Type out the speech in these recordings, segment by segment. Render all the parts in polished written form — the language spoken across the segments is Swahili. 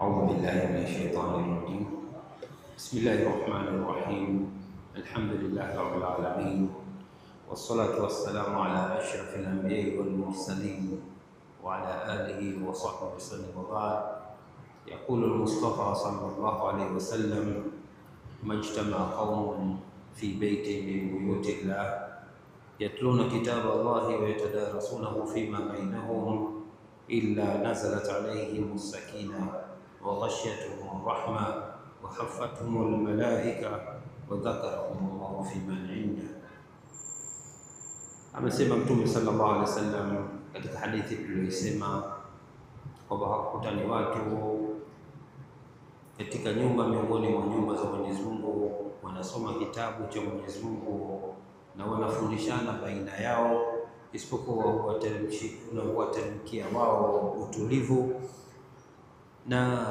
أعوذ بالله من الشيطان الرجيم. بسم الله الرحمن الرحيم. الحمد لله رب العالمين، والصلاة والسلام على أشرف الأنبياء والمرسلين وعلى آله وصحبه وسلم. وبعد، يقول المصطفى صلى الله عليه وسلم: ما اجتمع قوم في بيت من بيوت الله يتلون كتاب الله ويتدارسونه فيما بينهم إلا نزلت عليهم السكينة وغشيتهم الرحمة وحفتهم الملائكة وذكرهم الله في من عنده. Amesema Mtume sallallahu alaihi wasallam katika hadithi tuliyosema kwamba hakukutani watu katika nyumba miongoni mwa nyumba za Mwenyezi Mungu wanasoma kitabu cha Mwenyezi Mungu na wanafundishana baina yao, isipokuwa huwateremkia wao utulivu na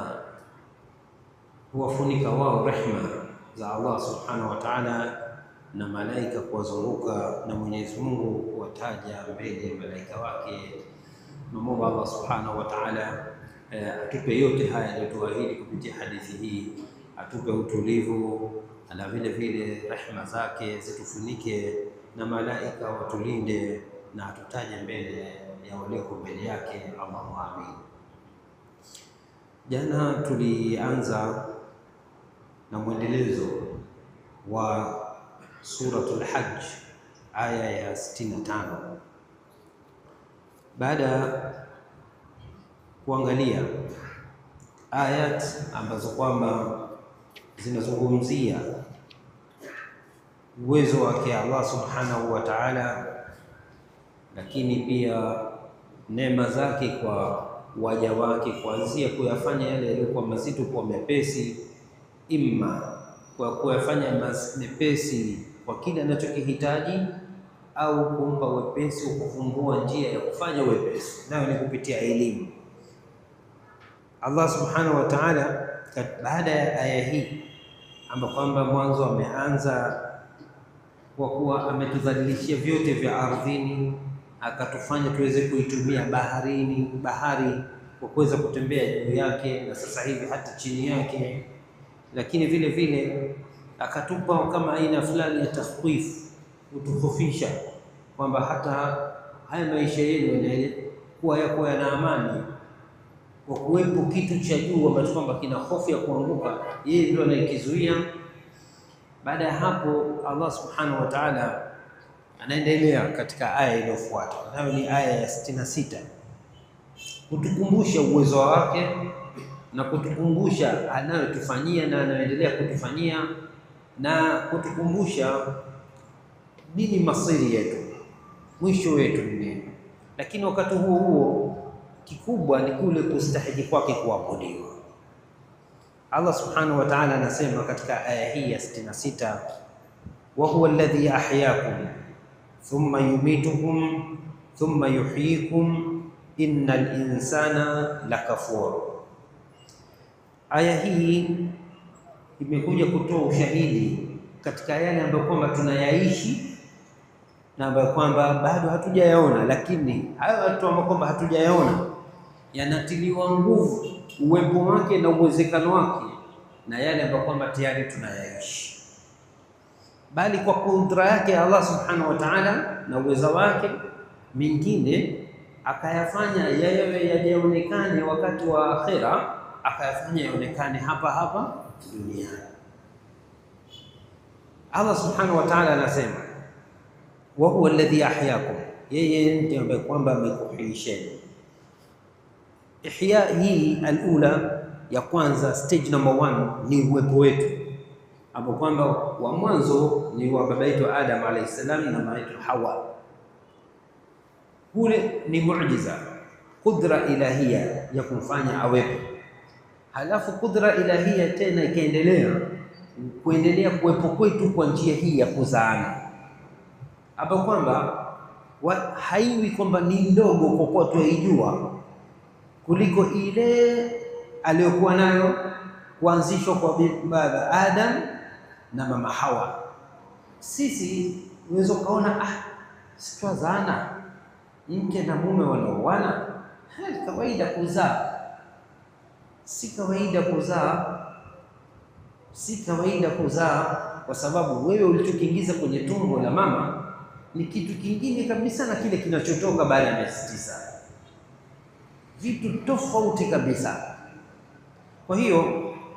huwafunika wao rehma za Allah subhanahu wa ta'ala, na malaika kuwazunguka na Mwenyezi Mungu kuwataja mbele ya malaika wake. Naomba Allah subhanahu wa ta'ala atupe yote haya aliyotuahidi kupitia hadithi hii, atupe utulivu na vile vile rehma zake zitufunike na malaika watulinde na atutaje mbele ya walioko mbele yake. Allahumma amin. Jana tulianza na mwendelezo wa Suratul Hajj aya ya 65 baada ya kuangalia ayat ambazo kwamba zinazungumzia uwezo wake Allah subhanahu wa ta'ala, lakini pia neema zake kwa waja wake, kuanzia kuyafanya yale yaliyokuwa mazito kuwa mepesi, imma kwa kuyafanya mepesi kwa kile anachokihitaji, au kumpa wepesi wa kufungua njia ya kufanya wepesi, nayo ni kupitia elimu. Allah subhanahu wa ta'ala baada ya aya hii ambapo kwamba mwanzo ameanza kwa kuwa ametudhalilishia vyote vya ardhini, akatufanya tuweze kuitumia bahari kwa kuweza kutembea juu yake na sasa hivi hata chini yake, lakini vile vile akatupa kama aina fulani ya takhwif, kutukhofisha kwamba hata haya maisha yenu kuwa yako yana amani kwa kuwepo kitu cha juu ambacho kwamba kina hofu ya kuanguka, yeye ndio anayekizuia. Baada ya hapo Allah subhanahu wa ta'ala anaendelea katika aya iliyofuata, nayo ni aya ya 66, kutukumbusha uwezo wake na kutukumbusha anayotufanyia na anaendelea kutufanyia, na kutukumbusha nini masiri yetu, mwisho wetu ni nini. Lakini wakati huo huo kikubwa ni kule kustahili kwake kuabudiwa. Allah subhanahu wa ta'ala anasema katika aya hii ya 66, wa huwa alladhi ahyaakum thumma yumitukum thumma yuhyikum innal insana lakafur. Aya hii imekuja kutoa ushahidi katika yale ambayo kwamba tunayaishi na ambayo kwamba bado hatujayaona, lakini hayo watu ambao kwamba hatujayaona yanatiliwa nguvu uwepo wake na uwezekano wake na yale ambayo kwamba tayari tunayaishi, bali kwa kudra yake Allah subhanahu wa ta'ala na uwezo wake mingine akayafanya yawe yaonekane wakati wa akhera, akayafanya yaonekane hapa duniani. Allah subhanahu wa ta'ala anasema wa huwa alladhi ahyaakum, yeye ndiye ambaye kwamba amekuhuisheni. Ihya hii alula ya kwanza, stage number 1 ni uwepo wetu, ambapo kwamba wa mwanzo ni wa baba yetu Adam alayhi salam na mama yetu Hawa. Kule ni muujiza, kudra ilahia ya kumfanya awepo, halafu kudra ilahia tena ikaendelea kuwepo kwetu kwa njia hii ya kuzaana, hapo kwamba haiwi kwamba ni ndogo kwa kuwa tuijua kuliko ile aliyokuwa nayo kuanzishwa kwa baba Adam na mama Hawa. Sisi unaweza kaona sitwazaana, mke na mume wanaoana, kawaida kuzaa. si kawaida kuzaa, si kawaida kuzaa, kwa sababu wewe ulichokiingiza kwenye tumbo la mama ni kitu kingine kabisa na kile kinachotoka baada ya miezi 9, vitu tofauti kabisa. Kwa hiyo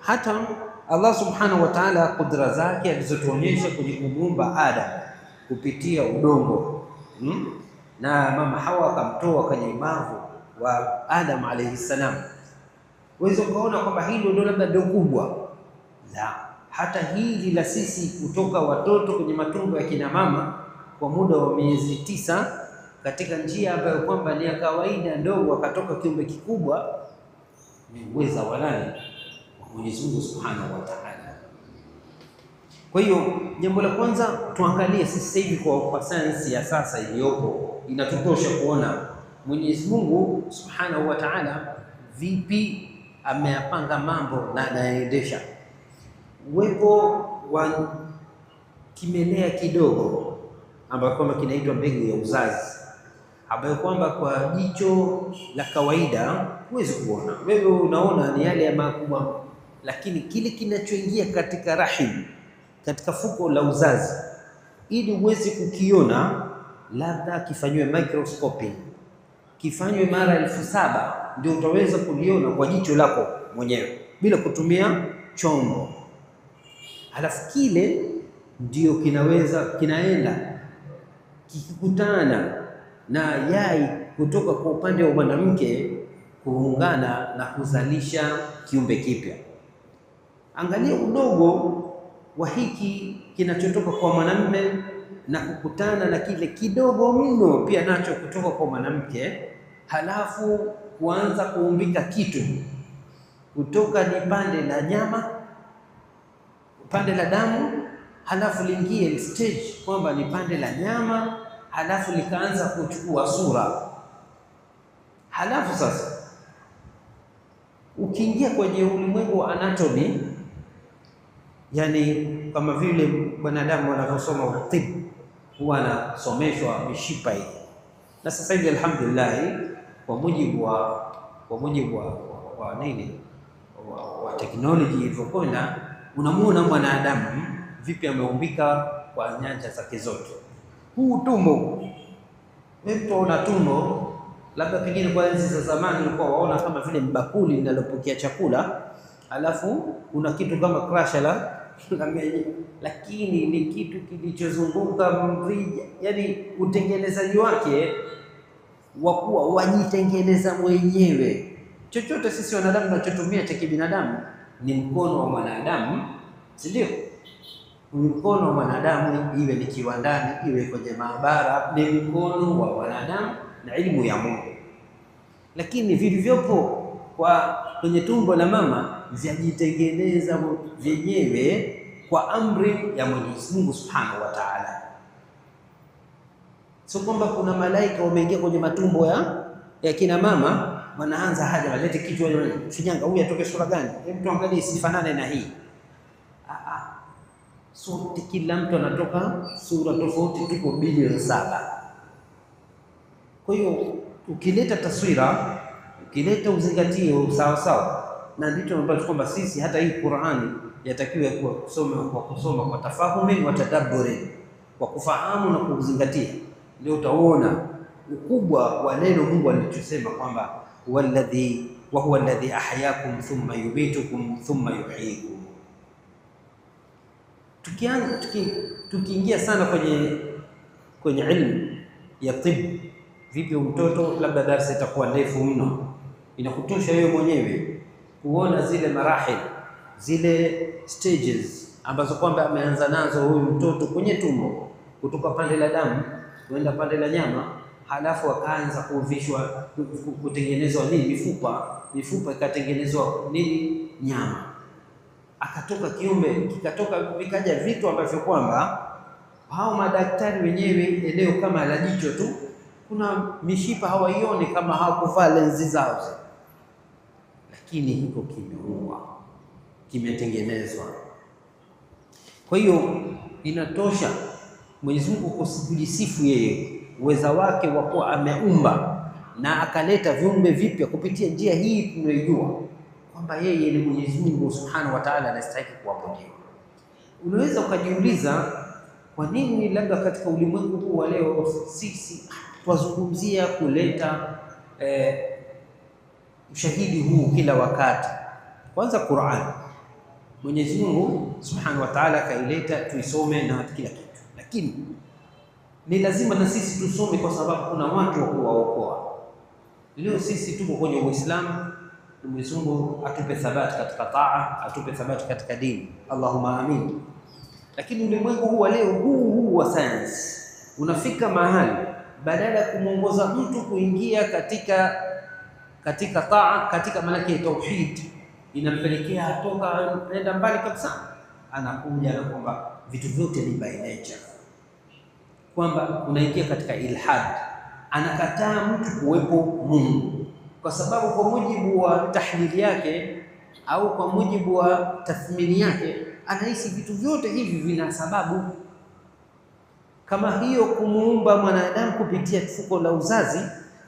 hata Allah subhanahu wa ta'ala kudra zake alizotuonyesha kwenye kumuumba Adam kupitia udongo, na mama Hawa akamtoa kwenye ubavu wa Adam alayhi salam, uweze ukaona kwamba hilo ndio labda ndio kubwa. La, hata hili la sisi kutoka watoto kwenye matumbo ya kina mama kwa muda wa miezi 9 katika njia ambayo kwamba ni ya kawaida ndogo, akatoka kiumbe kikubwa, ni uweza wa nani? Wa Mwenyezi Mungu Subhanahu wa Ta'ala. Kwa hiyo jambo la kwanza tuangalie sisi hivi kwa sayansi ya sasa iliyopo inatutosha kuona Mwenyezi Mungu Subhanahu wa Ta'ala vipi ameyapanga mambo na anaendesha. Uwepo wa kimelea kidogo ambayo kwamba kinaitwa mbegu ya uzazi, ambayo kwamba kwa jicho la kawaida huwezi kuona. Wewe unaona ni yale ya makubwa, lakini kile kinachoingia katika rahim, katika fuko la uzazi, ili uweze kukiona, labda kifanywe microscopy, kifanywe mara 7,000 ndio utaweza kuliona kwa jicho lako mwenyewe bila kutumia chombo. Halafu kile ndio kinaenda kikikutana na yai kutoka kwa upande wa mwanamke kuungana na kuzalisha kiumbe kipya. Angalia udogo wa hiki kinachotoka kwa mwanamume na kukutana na kile kidogo mno pia nacho kutoka kwa mwanamke, halafu kuanza kuumbika kitu kutoka ni pande la nyama, pande la damu, halafu liingie stage kwamba ni pande la nyama, halafu likaanza kuchukua sura. Halafu sasa ukiingia kwenye ulimwengu wa anatomy, yani kama vile wanadamu wanavyosoma tibu, huwa anasomeshwa mishipa hii, na sasa hivi alhamdulillah kwa mujibu wa nini wa teknolojia ilivyokwenda, unamuona mwanadamu vipi ameumbika kwa nyanja zake zote. Huu tumbo, mtu una tumbo, labda pengine kwa enzi za zamani ulikuwa waona kama vile mbakuli linalopokea chakula, alafu kuna kitu kama crusher la lakini ni kitu kilichozunguka mrija, yani utengenezaji wake wa kuwa wajitengeneza mwenyewe. Chochote sisi wanadamu tunachotumia cha kibinadamu ni mkono wa mwanadamu, si ndio? Mkono wa mwanadamu, iwe ni kiwandani, iwe kwenye maabara, ni mkono wa mwanadamu na elimu ya Mungu. Lakini vilivyopo kwenye tumbo la mama vyajitengeneza vyenyewe kwa amri ya Mwenyezi Mungu Subhanahu wa Ta'ala. Sio kwamba kuna malaika wameingia kwenye matumbo ya kina mama wanaanza haja walete kichwa finyanga, huyu atoke sura gani? Hebu tuangalie sifanane na hii. Sote kila mtu anatoka sura tofauti, tuko bilioni 7. Kwa hiyo ukileta taswira, ukileta uzingatio sawa sawa, na ndicho ambacho kwamba sisi hata hii Qur'ani yatakiwa kusoma kwa tafahumi wa tadabburi, kwa kufahamu na kuzingatia, ndio utaona ukubwa wa neno Mungu alichosema kwamba huwa alladhi ahyaakum thumma yumitukum thumma yuhyikum. Tukiingia sana kwenye ilmu ya tibu, vipi mtoto, labda darasa itakuwa ndefu mno, inakutosha wewe mwenyewe kuona zile marahil, zile stages ambazo kwamba ameanza nazo huyu mtoto kwenye tumbo, kutoka pande la damu kwenda pande la nyama, halafu akaanza kuvishwa, kutengenezwa nini, mifupa ikatengenezwa nini, nyama, akatoka kiumbe, kikatoka vikaja vitu ambavyo kwamba hao madaktari wenyewe eneo kama la jicho tu, kuna mishipa hawaioni kama hawakuvaa lenzi zao, lakini hiko kimeua, kimetengenezwa. Kwa hiyo inatosha Mwenyezi Mungu kujisifu yeye uweza wake wa kuwa ameumba na akaleta viumbe vipya kupitia njia hii tunayojua, kwamba yeye ni Mwenyezi Mungu Subhanahu wa Ta'ala anastahili kuabudiwa. Unaweza ukajiuliza kwa nini labda katika ulimwengu huu wa leo sisi twazungumzia kuleta ushahidi huu kila wakati. Kwanza Qur'an, Mwenyezi Mungu Subhanahu wa Ta'ala kaileta tuisome na kila kitu, lakini ni lazima na sisi tusome kwa sababu kuna watu wa kuwaokoa. Leo sisi tuko kwenye Uislamu, Mwenyezi Mungu atupe thabati katika taa, atupe thabati katika dini, Allahumma amin. Lakini ulimwengu huu wa leo huu wa science unafika mahali badala ya kumuongoza mtu kuingia katika taa, katika malaki ya tauhid, inampelekea atoka anaenda mbali kabisa, anakuja na kwamba vitu vyote ni by nature, kwamba unaingia katika ilhad, anakataa mtu kuwepo Mungu, kwa sababu kwa mujibu wa tahlili yake au kwa mujibu wa tathmini yake anahisi vitu vyote hivi vina sababu. Kama hiyo kumuumba mwanadamu kupitia fuko la uzazi,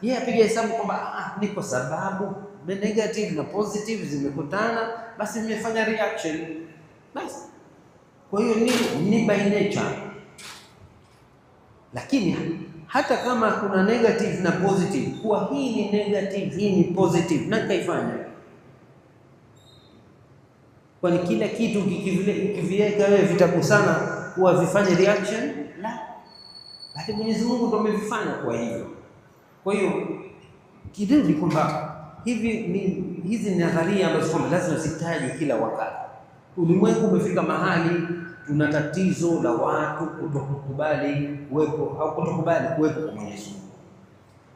yeye apiga hesabu kwamba ni kwa sababu negative na positive zimekutana, basi nimefanya reaction basi. Kwa hiyo ni by nature. Lakini hata kama kuna negative na positive, kuwa hii ni negative, hii ni positive, na kaifanya, kwani kila kitu ukiviweka wewe vitakusana kuwa vifanye reaction? La, bali Mwenyezi Mungu ndiye amevifanya kwa hivyo. Kwa hiyo kidini kwamba hizi ni nadharia ambazo lazima zitaje kila wakati. Ulimwengu umefika mahali tuna tatizo la watu kutokubali kuwepo au kutokubali kuwepo kwa Mwenyezi Mungu.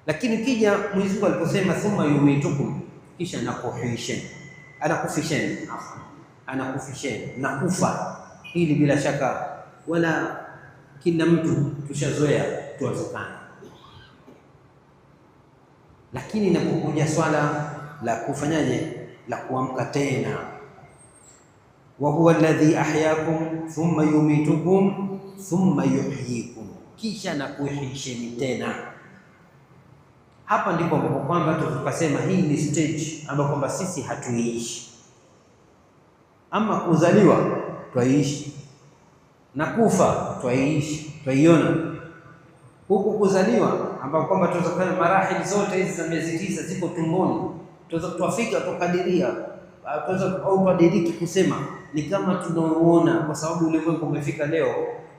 Lakini kija Mwenyezi Mungu aliposema thumma yumitukum, kisha anakufisheni na kufa, hili bila shaka wala kila mtu tushazoea tuwazokana. Lakini inapokuja swala la kufanyaje, la kuamka tena, wa huwa alladhi ahyakum thumma yumitukum thumma yuhyikum, kisha na kuhisheni tena. Hapa ndipo ambapo kwamba tukasema hii ni stage ambapo kwamba sisi hatuishi. Ama kuzaliwa twaishi na kufa twaishi, twaiona. Huku kuzaliwa ambapo kwamba tutafanya marahili zote hizi za miezi 9 ziko tumboni, tutafika tukadiria au tuadiriki kusema ni kama tunaoona, kwa sababu ulimwengu umefika leo,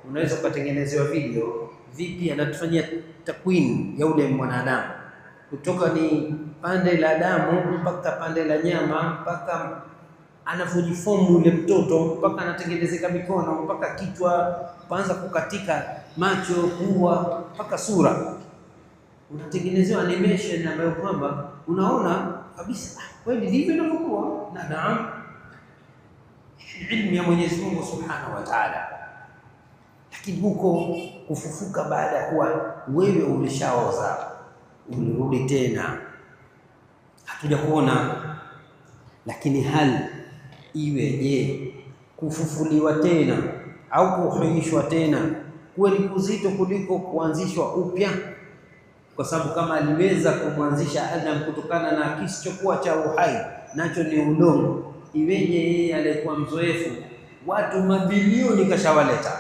unaweza kutengenezewa video vipi anatufanyia takwini ya ule mwanadamu, kutoka ni pande la damu mpaka pande la nyama, mpaka anafujifomu ule mtoto, mpaka anatengenezeka mikono, mpaka kichwa, kwanza kukatika macho, pua, mpaka sura. Unatengenezewa animation ambayo kwamba unaona kabisa kweli ndivyo inavyokuwa. Na naam, ilmu ya Mwenyezi Mungu Subhanahu wa Ta'ala. Lakini huko kufufuka baada ya kuwa wewe ulishaoza, ulirudi tena, hatuja kuona. Lakini hali iwe je, kufufuliwa tena au kuhuishwa tena kuwe ni kuzito kuliko kuanzishwa upya? Kwa sababu kama aliweza kumwanzisha Adam kutokana na kisichokuwa cha uhai, nacho ni udongo, iweje yeye aliyekuwa mzoefu watu mabilioni kashawaleta?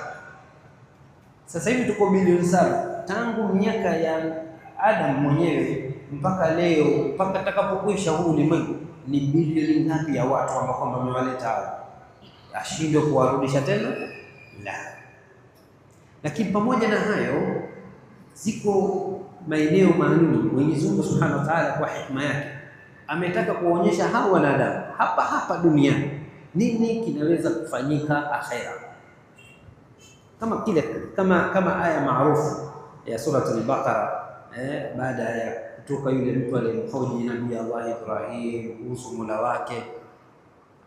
Sasa hivi tuko bilioni 7 tangu miaka ya Adam mwenyewe mpaka leo, mpaka atakapokwisha huu ulimwengu, ni bilioni ngapi ya watu ambao kwamba wamewaleta hao? Ashindwe kuwarudisha tena? La. Lakini pamoja na hayo, ziko maeneo maalum Mwenyezi Mungu Subhanahu wa Ta'ala kwa hikma yake ametaka kuonyesha hawa wanadamu hapa duniani nini kinaweza kufanyika akhera. Kama aya maarufu ya surati al-Baqara, baada ya kutoka yule mtu aliyemhoji Nabii Allah Ibrahim kuhusu Mola wake,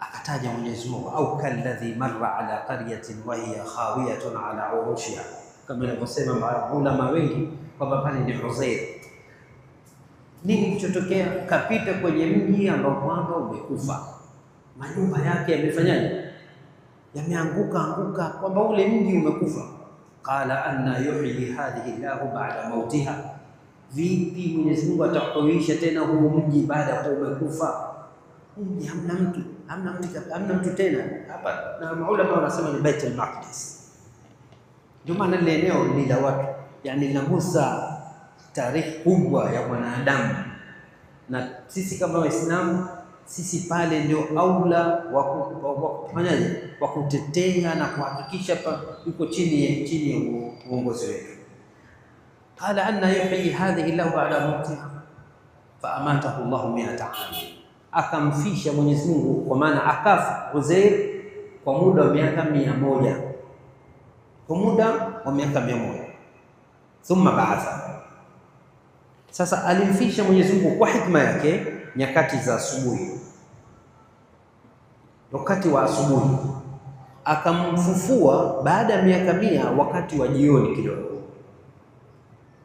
akataja Mwenyezi Mungu, au kalladhi marra ala qaryatin wa hiya khawiyatun ala urushiha, kama inavyosema maulama wengi kwamba pale ni Uzair. Nini kilichotokea? Kapita kwenye mji ambao kwamba umekufa, majumba yake yamefanyaje? Yameanguka, kwamba ule mji umekufa. Qala anna yuhyi hadhihi Allahu ba'da mautiha, vipi Mwenyezi Mungu atakuisha tena huu mji baada ya kuwa umekufa? mji hamna mtu tena hapa, na maulama wanasema ni Baitul Maqdis. Ndio maana ile eneo ni la watu, yani linagusa tarehe kubwa ya mwanadamu, na sisi kama Waislamu, sisi pale ndio aula wa kufanyaje, wa kutetea na kuhakikisha yuko chini ya uongozi wetu. Qala anna yuhyi hadhihi Allahu ba'da mawtiha fa amatahu Allahu 100 am, akamfisha Mwenyezi Mungu, kwa maana akafa Uzair kwa muda wa miaka 100, kwa muda wa miaka 100. Thumma ba'atha, sasa alimfisha Mwenyezi Mungu kwa hikma yake nyakati za asubuhi, wakati wa asubuhi, akamfufua baada ya miaka 100 wakati wa jioni kidogo.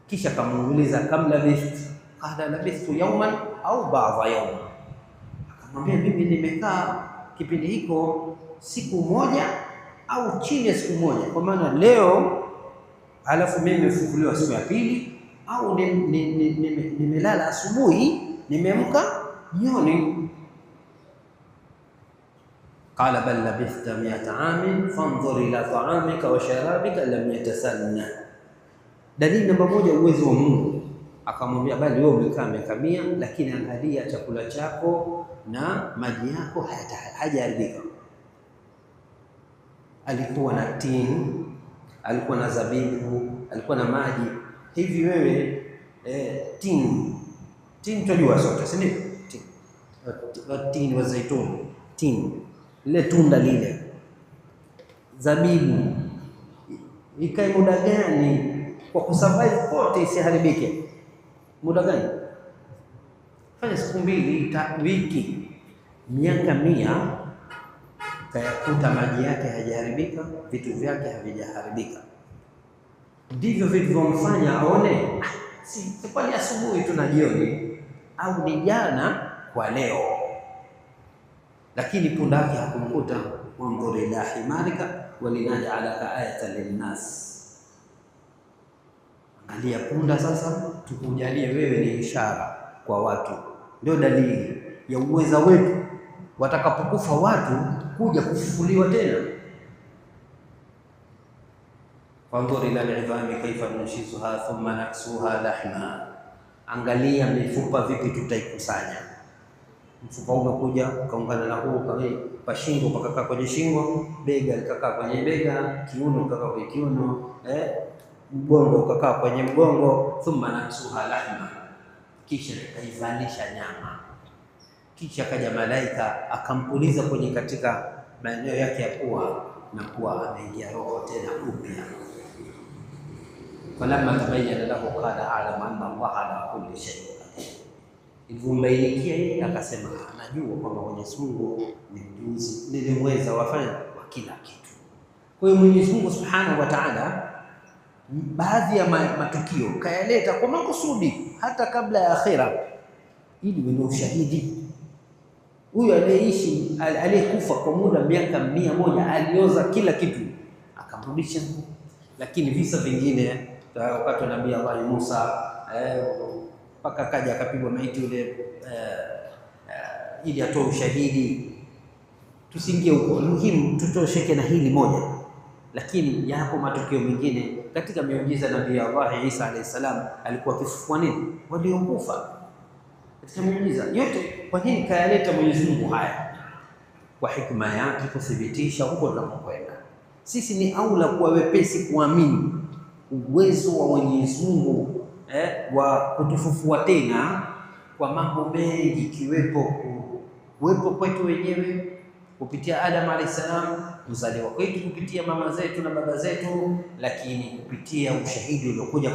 Kisha akamuuliza kam labithtu, qala labithtu yawman au ba'dha yawm, akamwambia mimi nimekaa kipindi hiko siku moja au chini ya siku moja, kwa maana leo alafu mimi nimefufuliwa siku ya pili, au nimelala asubuhi nimeamka jioni. Qala bal labithta 100 amin fanzur ila ta'amika wa sharabika lam yatasanna. Dalili namba moja, uwezo wa Mungu. Akamwambia bali wewe umekaa miaka 100, lakini angalia chakula chako na maji yako hajaharibika. Alikuwa na tini, alikuwa na zabibu, alikuwa na maji. Hivi wewe tini tunajua sote, si ndio? Tini wa zaituni, tini ile tunda lile, zabibu ikae muda gani kwa kusurvive kote isiharibike? Muda gani? Fanya siku 2, wiki, miaka 100, kayakuta maji yake hajaharibika, vitu vyake havijaharibika. Ndivyo vilivyomfanya aone si kwani asubuhi tu na jioni, au ni jana kwa leo. Lakini punda yake hakumkuta, wanzur ila himarika walinaj'alaka ayatan linnas. Angalia punda sasa, tukujalie wewe ni ishara kwa watu, ndio dalili ya uweza wetu watakapokufa watu kuja kufufuliwa tena. Wanzur ila al-'idhami kaifa nunshizuha thumma naksuha lahma, angalia mifupa vipi tutaikusanya. Mfupa umekuja ukaungana na huu kwa shingo, pakakaa kwenye shingo, bega likakaa kwenye bega, kiuno kikakaa kwenye kiuno, mgongo ukakaa kwenye mgongo. Thumma naksuha lahma, kisha tukaivalisha nyama. Kisha kaja malaika akampuliza kwenye katika maeneo yake ya pua, na kuwa ameingia roho tena upya. Falamma tabayyana lahu qala a'lamu anna Allaha ala kulli shay'in qadir. Ilivyobainikia yeye akasema anajua kwamba Mwenyezi Mungu ni mjuzi, nilimweza wafanya wa kila kitu. Kwa hiyo Mwenyezi Mungu Subhanahu wa Ta'ala baadhi ya matukio kayaleta kwa makusudi hata kabla ya akhira, ili ni ushahidi. Huyu aliyeishi, aliyekufa kwa muda miaka 100 alioza kila kitu akamrudisha. Lakini visa vingine, wakati wa Nabii Allah Musa mpaka kaja akapigwa maiti yule ili atoe ushahidi. Tusiingie huko, muhimu tutosheke na hili moja. Lakini yapo matukio mengine katika miujiza Nabii Allah Isa alayhi salam, alikuwa akifufua nini waliokufa katika miujiza yote. Kwa nini kayaleta Mwenyezi Mungu haya? Kwa hikma yake, kuthibitisha huko tunapokwenda. Sisi ni aula kuwa wepesi kuamini uwezo wa Mwenyezi Mungu wa kutufufua tena kwa mambo mengi, kuwepo kwetu wenyewe kupitia Adam alayhi salam, kuzaliwa kwetu kupitia mama zetu na baba zetu, lakini kupitia ushahidi uliokuja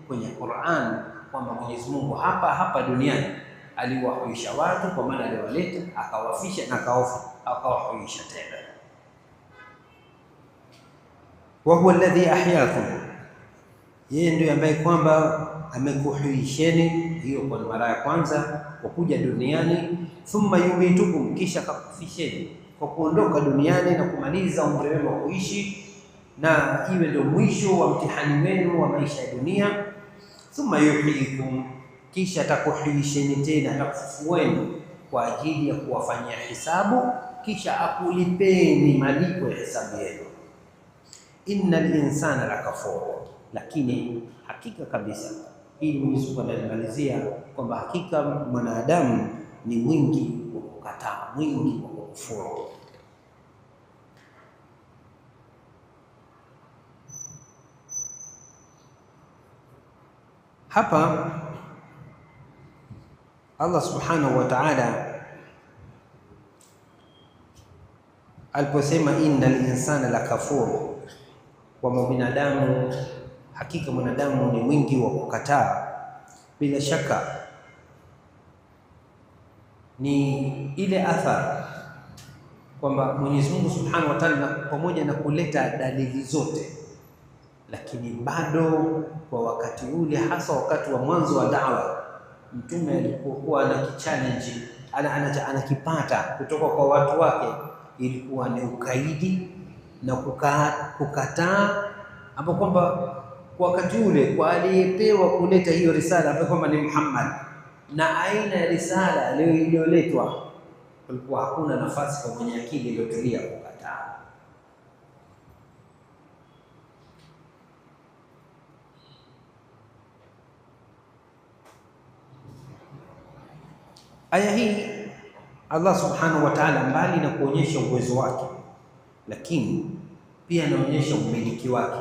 kwenye Qur'an kwamba Mwenyezi Mungu hapa duniani aliwahuisha watu, kwa maana aliwaleta akawafisha na akawahuisha tena. Wa huwa alladhi ahyakum, yeye ndiye ambaye kwamba amekuhuisheni, hiyo kwa mara ya kwanza kwa kuja duniani. Thumma yumitukum, kisha akakufisheni kwa kuondoka duniani na kumaliza umri wenu wa kuishi, na iwe ndio mwisho wa mtihani wenu wa maisha ya dunia. Thumma yuhyikum, kisha atakuhuisheni tena, atakufufueni kwa ajili ya kuwafanyia hisabu, kisha akulipeni malipo ya hisabu yenu. Innal insana lakafur, lakini hakika kabisa, hii Mwenyezi Mungu analimalizia kwamba hakika mwanadamu ni mwingi wa kukataa, mwingi wa kufuru. Hapa Allah subhanahu wa ta'ala aliposema innal insana lakafur, kwa binadamu, hakika mwanadamu ni mwingi wa kukataa, bila shaka ni ile athari kwamba Mwenyezi Mungu Subhanahu wa Ta'ala pamoja na kuleta dalili zote, lakini bado kwa wakati ule, hasa wakati wa mwanzo wa da'wa, mtume alipokuwa anakichallenge, anakipata kutoka kwa watu wake, ilikuwa ni ukaidi na kukataa, ambapo kwamba kwa wakati ule kwa aliyepewa kuleta hiyo risala ambayo kwamba ni Muhammad, na aina ya risala iliyoletwa, kulikuwa hakuna nafasi kwa mwenye akili iliyotulia kukataa. Aya hii Allah subhanahu wa ta'ala, mbali na kuonyesha uwezo wake, lakini pia anaonyesha umiliki wake.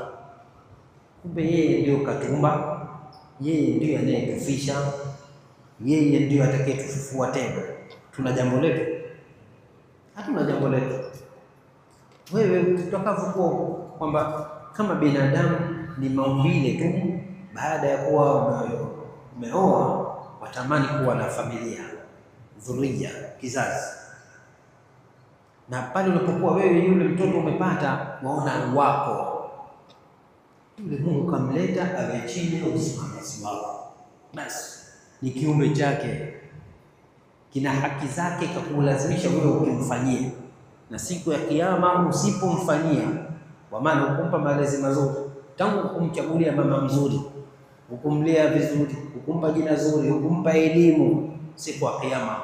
Kumbe yeye ndio katumba, yeye ndio anayetufisha, yeye ndio atakayetufufua tena. Tuna jambo letu? Hatuna jambo letu. Wewe tutakavyokuwa kwamba kama binadamu ni maumbile tu, baada ya kuwa umeoa watamani kuwa na familia, dhuria, kizazi, na pale unapokuwa wewe yule mtoto umepata, waona wako yule Mungu kamleta awe chini ya usimamizi wako, basi ni kiumbe chake, kina haki zake, kakulazimisha wewe ukimfanyia, na siku ya Kiyama usipomfanyia, kwa maana ukumpa malezi mazuri, tangu kumchagulia mama mzuri, ukumlea vizuri, ukumpa jina zuri, ukumpa elimu, siku ya Kiyama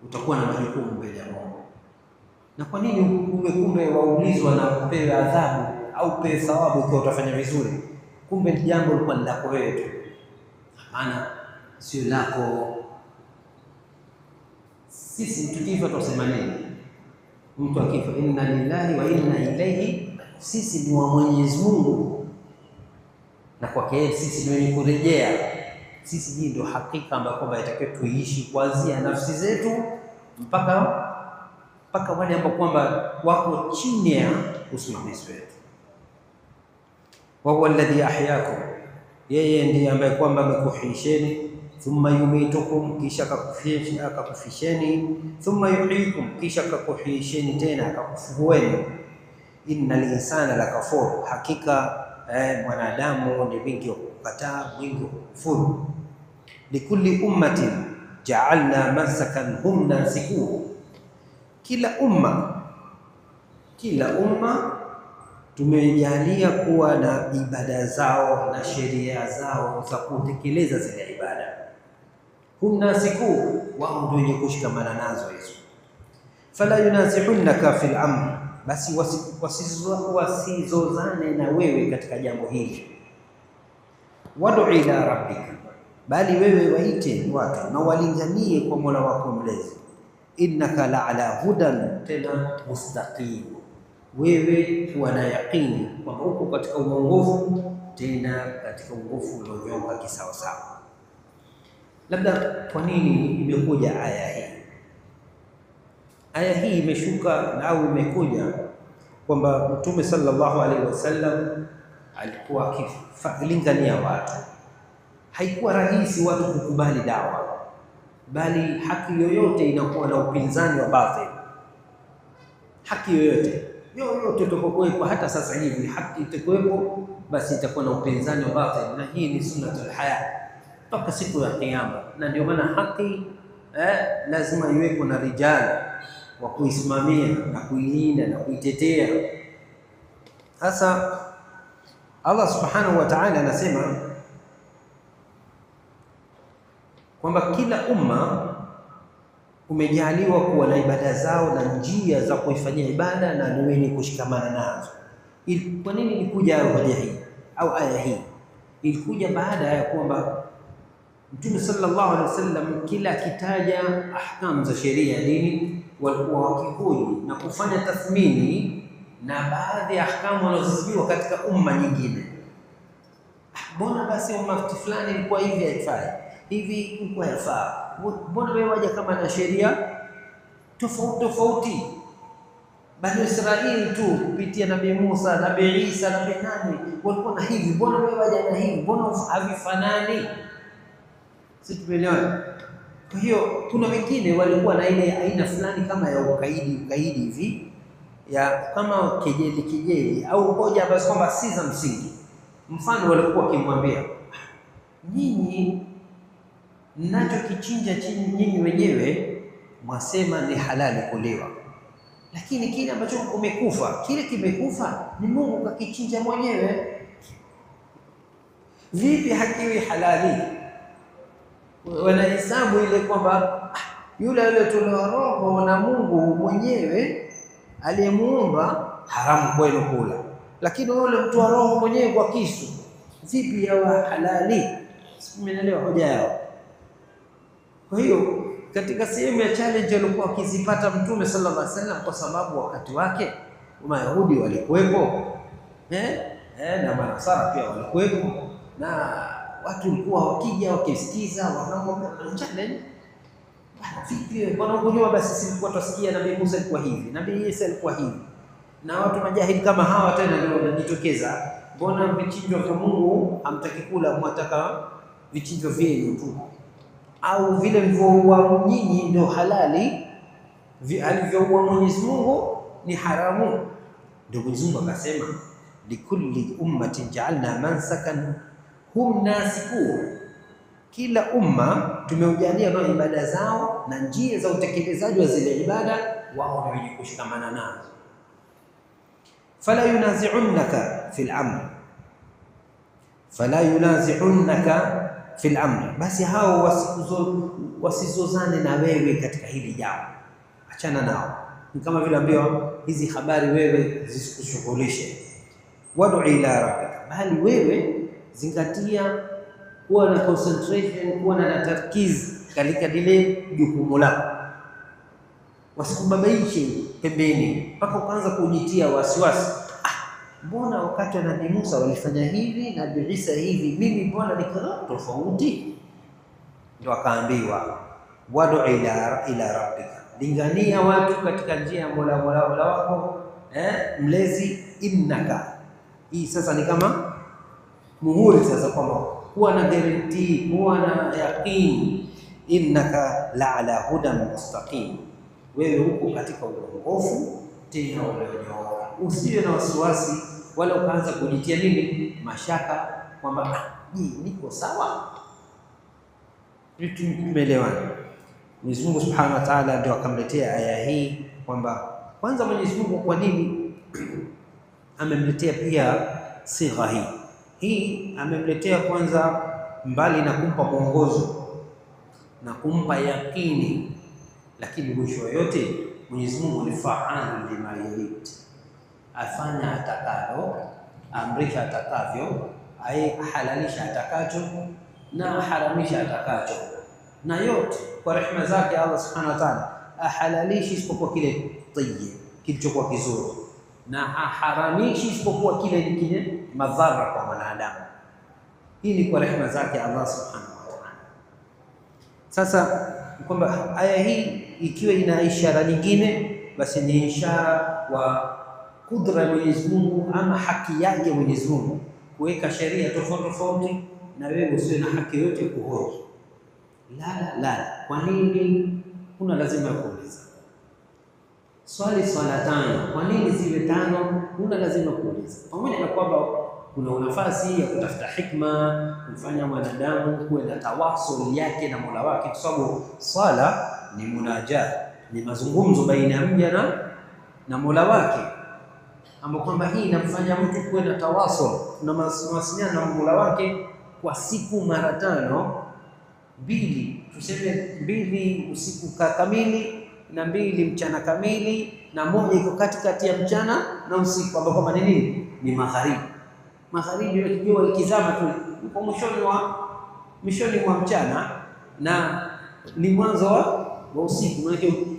utakuwa na majukumu mbele ya Mungu. Na kwa nini uwe kumbe waulizwa na upewe adhabu au upewe thawabu ikiwa utafanya vizuri? Kumbe jambo lilikuwa ni lako wewe tu, maana sio lako. Sisi tukifa tusema nini? Mtu akifa, inna lillahi wa inna ilaihi, sisi ni wa Mwenyezi Mungu na kwake yeye sisi ndio kurejea. Sisi hii ndio hakika ambayo kwamba itakiwa tuishi kuanzia nafsi zetu mpaka wale ambao kwamba wako chini ya usimamizi wetu. Wa huwa alladhi ahyaakum, yeye ndiye ambaye kwamba amekuhisheni, thumma yumitukum, kisha akakufisheni, thumma yuhyikum, kisha akakuhisheni tena akakufufueni. Innal insana lakafur, hakika mwanadamu ni mwingi wa kukataa, mwingi wa kufuru. Likulli ummatin ja'alna mansakan hum nasikuhu, kila umma tumejalia kuwa na ibada zao na sheria zao za kutekeleza zile ibada. Hum nasikuhu, wao ndio wenye kushikamana nazo hizo. Fala yunazihunaka fil amr, basi wasizozane na wewe katika jambo hili. Wadu ila rabbika, bali wewe waite watu na walinganie kwa Mola wako mlezi. Innaka la ala hudan, tena mustaqim, wewe kuwa na yaqini kwamba uko katika uongofu, tena katika uongofu ulionyooka kisawasawa. Labda kwa nini imekuja aya hii? Aya hii imeshuka au imekuja kwamba Mtume sallallahu alaihi wasallam alikuwa akilingania watu. Haikuwa rahisi watu kukubali dawa, bali haki yoyote inakuwa na upinzani wa batil. Haki yoyote itakokuwepo, hata sasa hivi haki itakuwepo, basi itakuwa na upinzani wa batil, na hii ni sunnatul haya mpaka siku ya Kiyama. Na ndio maana haki lazima iwepo na rijali wa kuisimamia na kuilinda na kuitetea. Sasa Allah subhanahu wa ta'ala anasema kwamba kila umma umejaliwa kuwa na ibada zao na njia za kuifanyia ibada na ni wenye kushikamana nazo. Kwa nini ilikuja hoja hii au aya hii? Ilikuja baada ya kwamba Mtume sallallahu alaihi wasallam kila akitaja ahkamu za sheria ya dini walikuwa wakihoji na kufanya tathmini na baadhi ya ahkamu wanazozijua katika umma nyingine. Mbona basi umma fulani ilikuwa hivi haifai, hivi ilikuwa haifai? Mbona wewe waje kama na sheria tofauti tofauti? Bani Israeli tu kupitia Nabii Musa, Nabii Isa, Nabii nani walikuwa na hivi, mbona wewe waje na hivi? Mbona havifanani? Sisi tumeelewana. Kwa hiyo kuna wengine walikuwa na ile aina fulani kama ya ukaidi hivi, ya kama kejeli au hoja ambazo kwamba si za msingi. Mfano walikuwa wakimwambia, nyinyi mnachokichinja chini nyinyi wenyewe mwasema ni halali kuliwa, lakini kile ambacho umekufa, kile kimekufa ni Mungu kakichinja mwenyewe, vipi hakiwi halali? Wanahesabu ile kwamba yule tolewa roho na Mungu mwenyewe aliyemuumba, haramu kwenu kula, lakini yule mtu wa roho mwenyewe kwa kisu, vipi yawa halali? Simeelewa hoja yao. Kwa hiyo katika sehemu ya challenge alikuwa akizipata Mtume sallallahu alaihi wasallam, kwa sababu wakati wake Mayahudi walikuwepo, na Manasara pia walikuwepo, na watu walikuwa wakija wakisikiza wanaomba challenge. Vipi bwana, unajua basi sisi tulikuwa tusikia Nabii Musa alikuwa hivi, Nabii Isa alikuwa hivi, na watu majahili kama hawa tena ndio wanajitokeza, mbona vichinjo vya Mungu hamtaki kula, mwataka vichinjo vyenu tu, au vile mlivyoua nyinyi ndio halali, alivyoua Mwenyezi Mungu ni haramu. Ndio Mwenyezi Mungu akasema, likulli ummatin ja'alna mansakan hum nasikuhu, kila umma tumeujalia na ibada zao na njia za utekelezaji wa zile ibada, wao ndio wenye kushikamana nazo. Fala yunazi'unaka fil amr, basi hao wasizozane na wewe katika hili jambo, achana nao. Ni kama vile ambiwa hizi habari wewe zisikushughulishe. Wad'u ila rabbika, bali wewe zingatia, kuwa na concentration, kuwa na tarkiz katika lile jukumu lako, wasikubabaishe pembeni mpaka ukaanza kujitia wasiwasi. Mbona wakati wa Nabii Musa walifanya hivi na Nabii Isa hivi, mimi mbona niko tofauti? Ndio akaambiwa wadu ila rabbika, lingania watu katika njia ya Mola wako mlezi. Innaka, hii sasa ni kama muhuri sasa, kwamba kuwa na guarantee, kuwa na yaqeen, innaka la ala hudan mustaqim, wewe uko katika uongofu tena ulionyooka. Usiwe na wasiwasi wala ukaanza kujitia nini mashaka kwamba niko sawa. Tumeelewana? Mwenyezi Mungu Subhanahu wa Ta'ala ndio akamletea aya hii kwamba kwanza Mwenyezi Mungu kwa nini amemletea pia sigha hii amemletea kwanza, mbali na kumpa mwongozo na kumpa yakini, lakini mwisho yote Mwenyezi Mungu ni fa'alu lima yurid, afanya atakalo, amrisha atakavyo, halalisha atakacho na haramisha atakacho, na yote kwa rehema zake Allah Subhanahu wa Ta'ala. Ahalalishi isipokuwa kile tayyib, kilichokuwa kizuri, na haramishi isipokuwa kile kile madhara kwa mwanadamu. Hii ni kwa rehema zake Allah Subhanahu wa Ta'ala. Sasa kwamba aya hii ikiwa ina ishara nyingine, basi ni ishara wa kudra ya Mwenyezi Mungu ama haki yake Mwenyezi Mungu kuweka sheria tofauti tofauti, na wewe usiwe na haki yote kuhoji. La, kwa nini? Kuna lazima kuuliza swala tano, kwa nini ziwe tano? Kuna lazima kuuliza, pamoja na kwamba kuna nafasi ya kutafuta hikma, kufanya mwanadamu kuwe na tawasul yake na Mola wake, kwa sababu swala ni munajat, ni mazungumzo baina ya mja na Mola wake, ambapo kwamba hii inamfanya mtu kuwe na tawasul na mawasiliano na Mola wake kwa siku mara tano. Mbili, tuseme 2 usiku kamili na 2 mchana kamili na 1 iko katikati ya mchana na usiku, ambapo kama ni nini? Ni magharibi. Magharibi ile jua likizama tu uko mwishoni mwa mchana na ni mwanzo wa usiku. Maana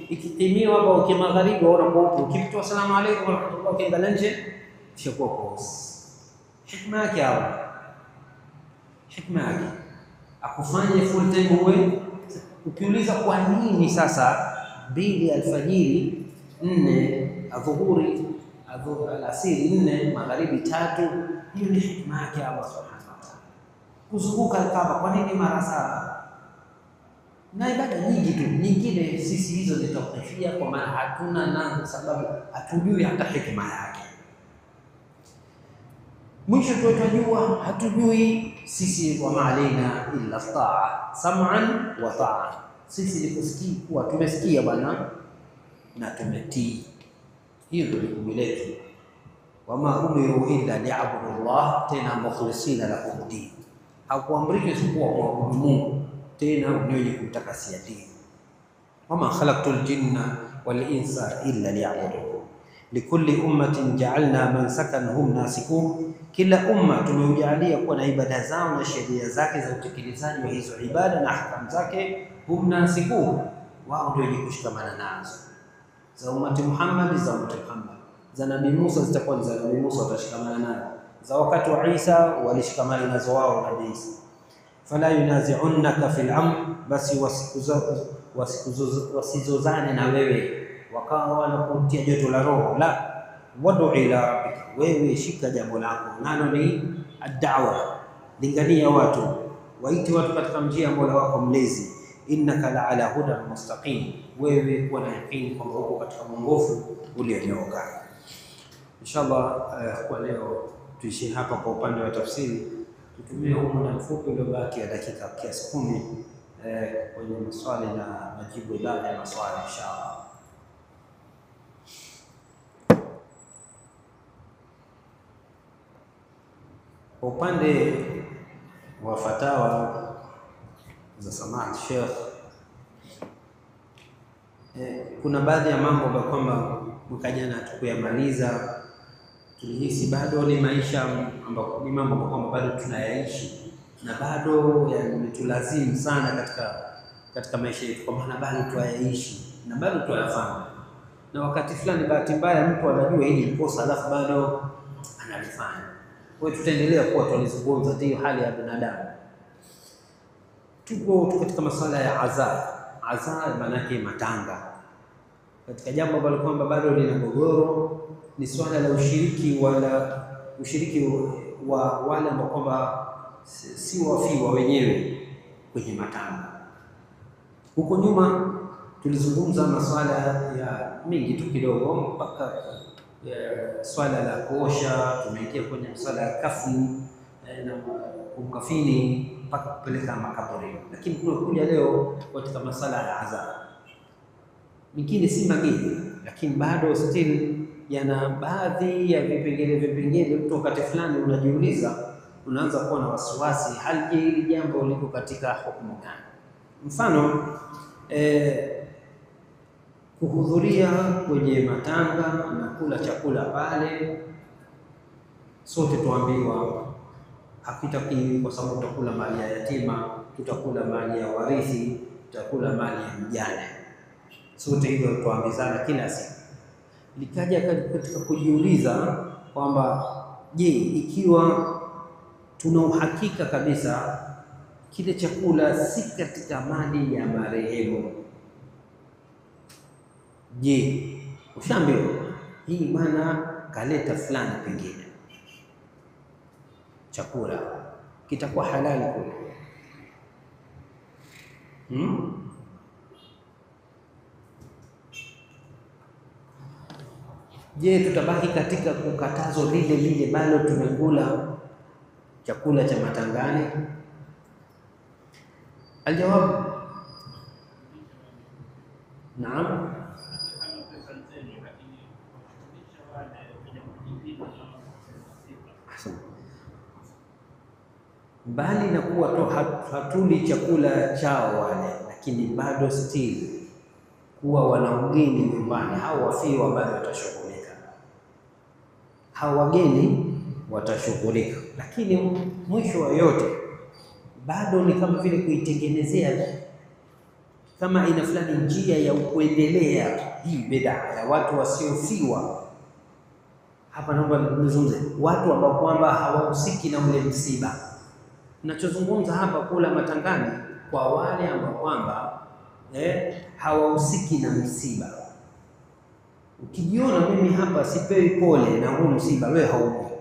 ikitimiwa hapo uki magharibi waona kwa ukitoa salamu alaykum wa rahmatullahi ukiangalia nje kishakuwa pause. Hikma yake hapo, hikma yake akufanye full time uwe. Ukiuliza kwa nini sasa 2 alfajiri, 4 adhuhuri, alasiri 4, magharibi 3, hiyo ni hikma yake Allah subhanahu wa ta'ala. Kuzunguka Kaaba kwa nini mara 7? Na ibada nyingi tu nyingine sisi hizo zitakufia, kwa maana hatuna nazo sababu hatujui hata hikma yake. Mwisho tutajua hatujui sisi, wa ma'alaina illa ta'a sam'an wa ta'a. Sisi ni kusikia kuwa tumesikia bwana na tumetii, hiyo ndio jukumu letu. Wama umiru illa liya'budu Allah tena mukhlisina lahu din, hakuamrishwa isipokuwa kuabudu Mungu tena wenye kumtakasia dini. Wama khalaqtul jinna wal insa illa liya'budun likulli ummatin ja'alna mansakan hum nasikun, kila umma tumeujalia kuwa na ibada zao na sheria zake za utekelezaji wa hizo ibada na ahkamu zake. Hum nasikun, wao ndio wenye kushikamana nazo. Za ummati Muhammad, za ummati Muhammad, za Nabii Musa zitakuwa za Nabii Musa, watashikamana nazo. Za wakati wa Isa walishikamana nazo wao Nabii Isa. Fala yunazi'unaka fil amr, basi wasizozane na wewe wakawa wanakutia joto la roho. La, wadu ila rabbika, wewe shika jambo lako, nalo ni ad-da'wa, lingania watu, waite watu katika njia ya Mola wako mlezi. Innaka la ala hudan mustaqim, wewe kuwa na yakini kwamba uko katika mwongofu ulionyooka. Inshallah kwa leo tuishie hapa kwa upande wa tafsiri. Tutumie muda mfupi uliobaki ya dakika kiasi 10 kwenye maswali na majibu ya maswali inshallah. Kwa upande wa fatawa za Samahat Sheikh, kuna baadhi ya mambo ambayo kwamba mwaka jana hatukuyamaliza, tulihisi bado ni maisha ambapo ni mambo kwamba bado tunayaishi na bado yametulazimu sana katika maisha yetu, kwa maana bado tuyaishi na bado tuyafanya, na wakati fulani bahati mbaya mtu anajua hili ni kosa alafu bado analifanya. Kwa hiyo tutaendelea kuwa tunazungumza hiyo hali ya binadamu. Tuko katika masuala ya azaa, maana yake matanga, katika jambo ambalo kwamba bado lina gogoro, ni swala la ushiriki wa wale ambao kwamba si wafiwa wenyewe kwenye matanga. Huko nyuma tulizungumza masuala ya mingi tu kidogo, mpaka swala la kuosha, tumeingia kwenye masuala ya kafni na kumkafini mpaka kupeleka makaburini. Lakini tunakuja leo katika masuala ya azaa, mingine si mageni, lakini bado still yana baadhi ya vipengele. Mtu wakati fulani unajiuliza, unaanza kuwa na wasiwasi, hali hili jambo liko katika hukumu gani? Mfano kuhudhuria kwenye matanga na kula chakula pale, sote tuambiwa hakitakiwi, kwa sababu tutakula mali ya yatima, tutakula mali ya warithi, tutakula mali ya mjane. Sote hivyo tuambizana kila siku. Likaja katika kujiuliza kwamba je, ikiwa tuna uhakika kabisa kile chakula si katika mali ya marehemu, je, ushaambiwa hii bwana kaleta fulani, pengine chakula kitakuwa halali kule, je, tutabaki katika kukatazo lile bado tumekula chakula cha matangani? Aljawabu naam. Bali na kuwa hatuli chakula chao wale, lakini bado still kuwa wana ugeni nyumbani, hao wafiwa bado watashughulika, hao wageni watashughulika. Lakini mwisho wa yote bado ni kama vile kuitengenezea kama aina fulani njia ya kuendelea hii bid'a ya watu wasiofiwa. Hapa naomba nizungumze watu ambao kwamba hawahusiki na ule msiba. Ninachozungumza hapa kula matangani kwa wale ambao kwamba hawahusiki na msiba. Ukijiona mimi hapa sipewi pole na huu msiba, wewe haupo,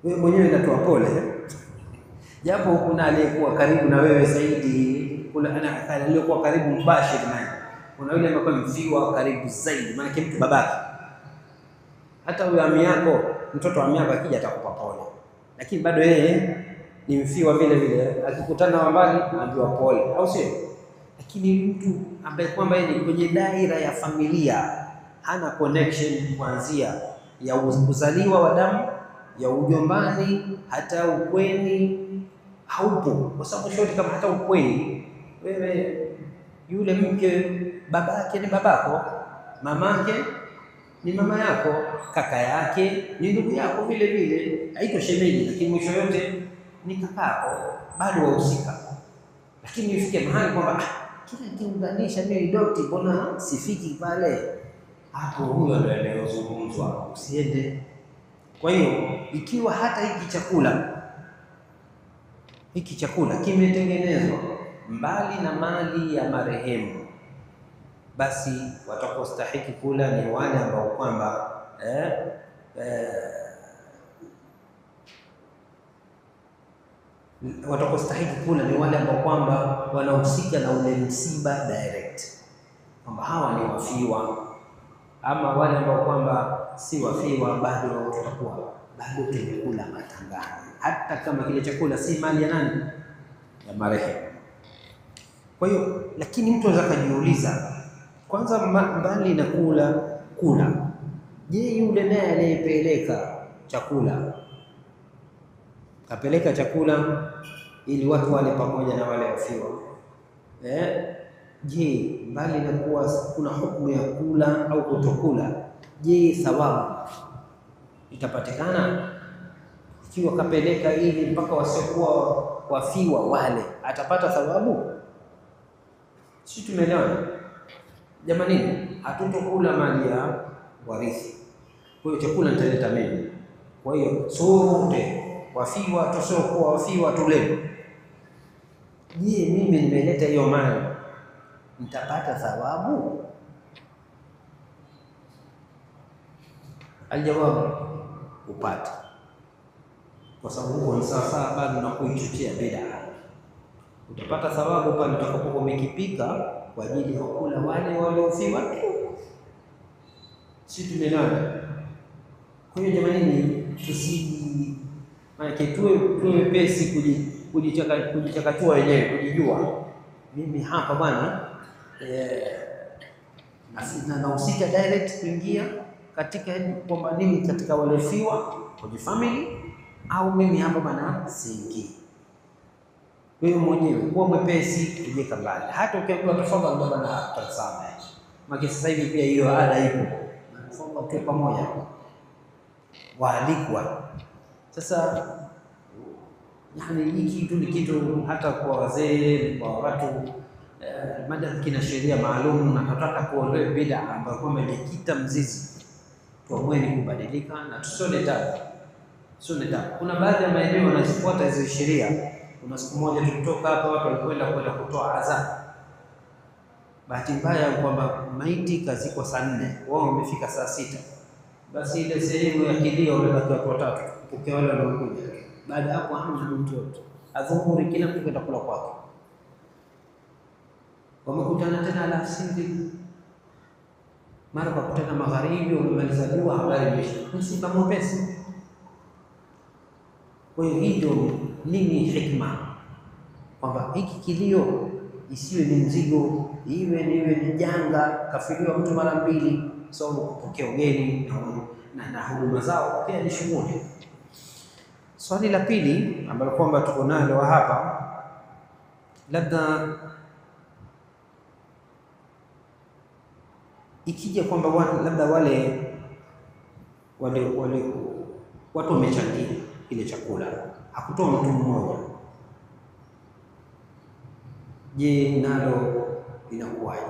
wewe mwenyewe unatoa pole, japo kuna aliyekuwa karibu na wewe zaidi, kuna aliyekuwa karibu mubashir naye, kuna yule ambaye mfiwa karibu zaidi, maana mtu babake. Hata huyo ami yako, mtoto wa ami yako akija atakupa pole, lakini bado yeye ni mfiwa vile vile. Akikutana na mbali anaambiwa pole, au sio? Lakini mtu ambaye kwamba yeye ni kwenye daira ya familia, hana connection kuanzia ya kuzaliwa wa damu, ya ujombani, hata ukweni haupo, kwa sababu shoti kama hata ukweni wewe, yule mke babake ni babako, mamake ni mama yako, kaka yake ni ndugu yako vile vile, haiko shemeji, lakini mwisho yote ni kakako, bado wahusika. Lakini ifike mahali kwamba kila kiunganisha mimi dokti, mbona sifiki pale, hapo huyo ndio anayozungumzwa, usiende. Kwa hiyo ikiwa hata hiki chakula kimetengenezwa mbali na mali ya marehemu, basi watakostahiki kula ni wale ambao kwamba watakostahiki kula ni wale ambao kwamba wanahusika na ule msiba direct, kwamba hawa ni wafiwa. Ama wale ambao kwamba si wafiwa, bado tutakuwa bado tumekula matangani, hata kama kile chakula si mali ya nani, ya marehemu. Kwa hiyo lakini mtu anaweza kujiuliza kwanza, mbali na kula, je, yule naye anayepeleka chakula kapeleka chakula ili watu wale pamoja na wale wafiwa, je, mbali na kuwa kuna hukumu ya kula au kutokula, je, thawabu itapatikana? Ikiwa kapeleka ili mpaka wasiokuwa wafiwa wale, atapata thawabu? Si tumeelewana jamani? Hatutokula mali ya warithi, kwa hiyo chakula nitaleta mimi. Kwa hiyo sote wafiwa tusiokuwa wafiwa tule. Je, mimi nimeleta hiyo mali, nitapata thawabu? Aljawabu, upate, kwa sababu huko ni sawasawa bado na kuichochea bid'a. Utapata thawabu pale utakapokuwa umekipika kwa ajili ya kula wale waliofiwa tu. Si tumeelewana? Kwa hiyo jamani, maana tuwe pesi kujichakatua wenyewe, kujijua mimi hapa bwana nahusika direct kuingia katika kwamba nini katika waliofiwa kwenye family, au mimi hapa bwana siingii. Wewe mwenyewe kuwa mwepesi, kujiweka mbali. Hata ukiambiwa tofauti baba na tazama, maana sasa hivi pia hiyo ada ipo, tofauti kwa pamoja waalikwa. Sasa yani hiki kitu ni kitu hata kwa wazee, kwa watu mada kina sheria maalum, na tunataka kuondoa bid'a ambayo kwamba imekita mzizi. Tuamweni kubadilika na tusione tabu. Kuna baadhi ya maeneo wanazifuata hizo sheria. Kuna siku moja tulitoka hapa, watu walikwenda kutoa adhabu. Bahati mbaya kwamba maiti kazikwa saa 4, wao wamefika saa 6. Basi ile sehemu ya kilio wamebaki watu watatu pokea wale waliokuja. Baada hapo hamna mtu yote, adhuhuri kila mtu kwenda kula kwake. Wamekutana tena alasiri, mara wakutana magharibi, wamemaliza dua, habari imeisha. Msiba mwepesi. Kwa hiyo hii ndio nini hikma, kwamba hiki kilio isiwe ni mzigo, iwe ni janga. Kafiliwa mtu mara 2, so kupokea ugeni na huduma zao pia ni shughuli. Swali la pili ambalo kwamba tuko nalo hapa labda ikija kwamba labda wale watu wamechangia ile chakula, hakutoa mtu mmoja, je, nalo inakuwaje?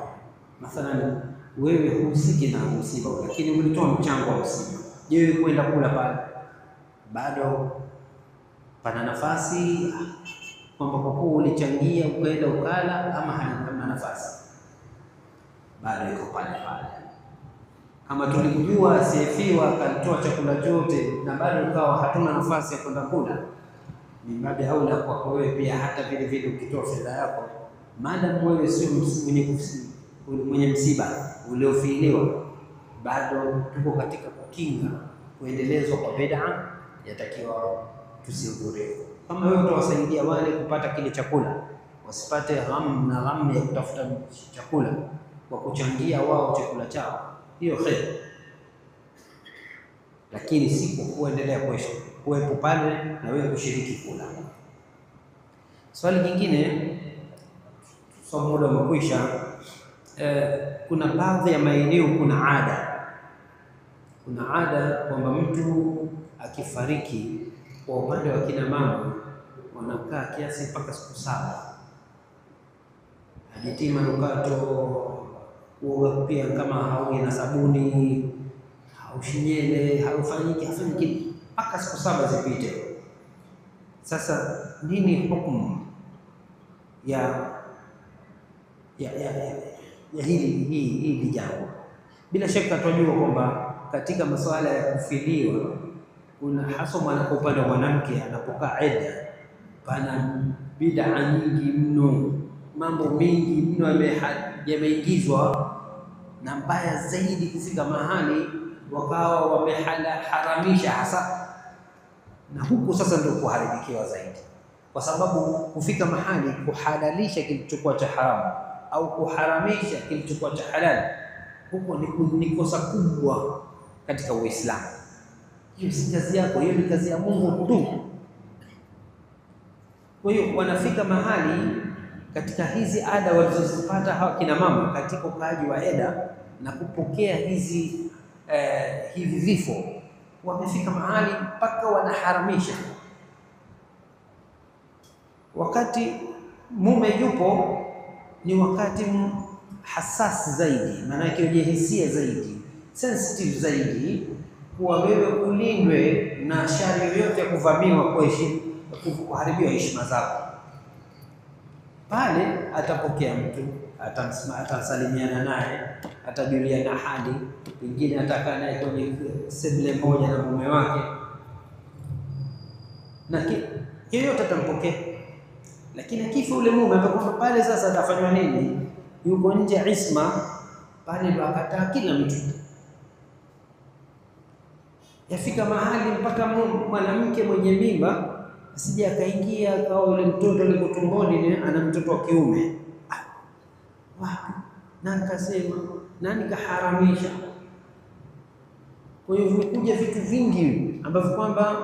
Mathalan wewe husiki na msiba, lakini ulitoa mchango wa msiba. Je, wewe kwenda kula pale bado pana nafasi kwamba kwa kuwa ulichangia ukaenda ukala, ama hana nafasi? Bado iko pale pale. Kama tulikujua asiyefiwa akalitoa chakula chote na bado ukawa hatuna nafasi ya kwenda kula, ni baada ya aula kwako wewe pia hata vile vile ukitoa fedha yako, maadamu wewe sio mwenye msiba uliofiliwa, bado tuko katika kukinga kuendelezwa kwa bid'a, yatakiwa tusihudhurie. Kama wewe utawasaidia wale kupata kile chakula, wasipate ghamu na ghamu ya kutafuta chakula kwa kuchangia wao chakula chao, hiyo kheri, lakini si kuendelea kuwepo pale na wewe kushiriki kula. Swali jingine, somo muda umekwisha. Kuna baadhi ya maeneo kuna ada kwamba mtu akifariki, kwa upande wa kina mama wanakaa kiasi mpaka siku 7, hajitii manukato, kuoga pia kama haugi na sabuni, haushinyele, hafanyiki mpaka siku 7 zipite. Sasa nini hukumu ya hili jambo? Bila shaka tunajua kwamba katika masuala ya kufiliwa kuna hasa kwa upande wa mwanamke anapokaa idda, pana bid'a nyingi mno, mambo mengi mno yameingizwa, na mbaya zaidi kufika mahali wakawa wameharamisha hasa, na huku sasa ndio kuharibikiwa zaidi, kwa sababu kufika mahali kuhalalisha kilichokuwa cha haramu au kuharamisha kilichokuwa cha halali, huko ni kosa kubwa katika Uislamu. Hiyo si kazi yako, hiyo ni kazi ya Mungu tu. Kwa hiyo wanafika mahali katika hizi ada walizozipata hawa kina mama katika ukaaji wa eda na kupokea hivi vifo, wamefika mahali mpaka wanaharamisha. Wakati mume yupo ni wakati hasasi zaidi, maana yake hisia zaidi, sensitive zaidi, kuwa wewe ulindwe na shari yoyote ya kuvamiwa, kuharibiwa heshima zako. Pale atapokea mtu, atasalimiana naye, atajuliana hali, pengine atakaa naye kwenye sebule moja na mume wake, na yeyote atampokea. Lakini akifa ule mume ambapo pale sasa atafanywa nini? Yuko nje isma, pale ndo akataa kila mtu. Yafika mahali mpaka mwanamke mwenye mimba asije akaingia akawa ule mtoto liko tumboni ana mtoto wa kiume. Wapi? Nani kasema? Nani kaharamisha? Kwa hiyo vimekuja vitu vingi ambavyo kwamba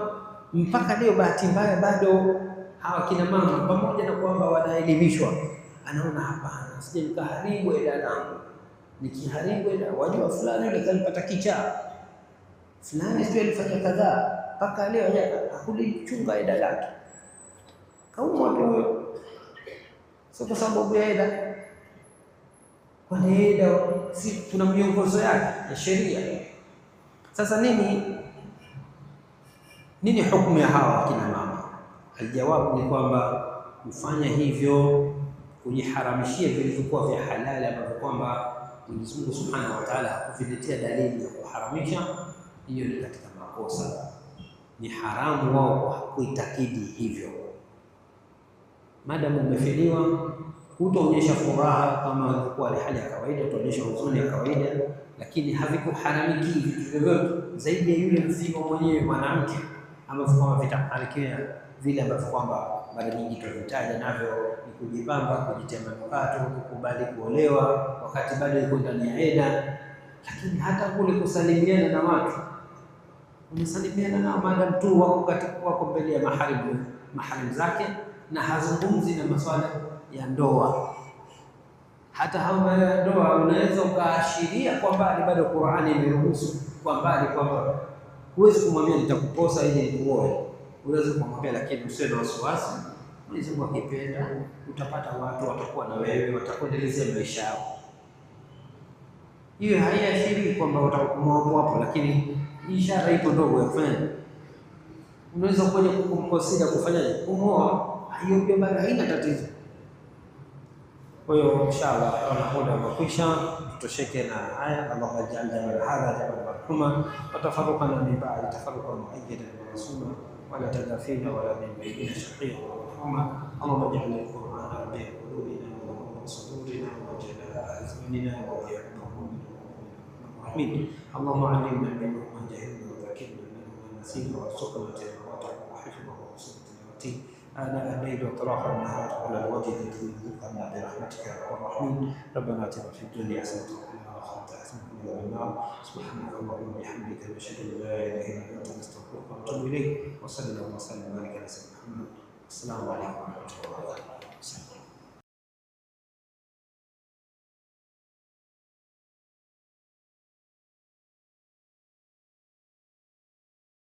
mpaka leo bahati mbaya bado hawa kina mama pamoja na kwamba wanaelimishwa, anaona hapana, sije nikaharibu eda langu. Nikiharibu eda, wajua fulani yule kalipata kichaa, fulani sio alifanya kadhaa, mpaka leo hakulichunga eda lake, kaumwa tu, sio kwa sababu ya eda. Kwa eda si tuna miongozo yake ya sheria. Sasa nini hukumu ya hawa kina mama? Aljawabu ni kwamba kufanya hivyo kujiharamishia vilivyokuwa vya halali ambavyo kwamba Mwenyezi Mungu Subhanahu wa Ta'ala hakuviletea dalili ya kuharamisha, hiyo ni katika makosa. Ni haramu wao kuitakidi hivyo. Maadamu umefiliwa, hutaonyesha furaha kama ilikuwa hali ya kawaida, utaonyesha huzuni ya kawaida, lakini havikuharamiki vitu vyovyote zaidi ya yule mzigo mwenyewe mwanamke, ambavyo kwamba vitaharikia vile ambavyo kwamba mara nyingi tunavitaja navyo ni kujipamba, kujitia manukato, kukubali kuolewa wakati bado yuko ndani ya eda. Lakini hata kule kusalimiana na watu, umesalimiana na madam tu wako mbele ya maharimu zake, na hazungumzi na masuala ya ndoa. Hata mambo ya ndoa unaweza ukaashiria kwa mbali, bado Qur'ani imeruhusu kwa mbali kwamba huwezi kumwambia nitakuposa ili nikuoe. Unaweza kumwambia, lakini usiwe na wasiwasi, Mwenyezi Mungu akipenda utapata watu watakuwa na wewe, watakuendelezea maisha yako. Hiyo haiashiri kwamba utakumwoa hapo, lakini ishara ipo ndogo ya kufanya. Unaweza kuja kumkosea kufanyaje, kumwoa, hiyo pia bado haina tatizo. Kwa hiyo inshallah muda umekwisha, tutosheke na haya. Allahumma ij'al jamal hadha jamal marhuma wa tafarruqana min ba'di tafarruqan mu'ayyadan wa rasula wa la tadafina wa la min baynina shaqiyyan wa mahmuma. Allahumma ij'al al-Qur'ana rabi'a qulubina wa nura sudurina wa jalaa azmanina wa yaqbal آمين. اللهم علمنا منه ما جهلنا وذكرنا منه ما نسينا وارزقنا تلاوته وحفظه وحسن تلاوته آناء الليل وأطراف النهار على الوجه الذي يرزقنا برحمتك يا أرحم الراحمين. ربنا آتنا في الدنيا حسنة وفي الآخرة حسنة وقنا عذاب النار. سبحانك اللهم وبحمدك نشهد أن لا إله إلا أنت نستغفرك ونتوب إليك. وصلى الله وسلم وبارك على سيدنا محمد. السلام عليكم ورحمة الله وبركاته.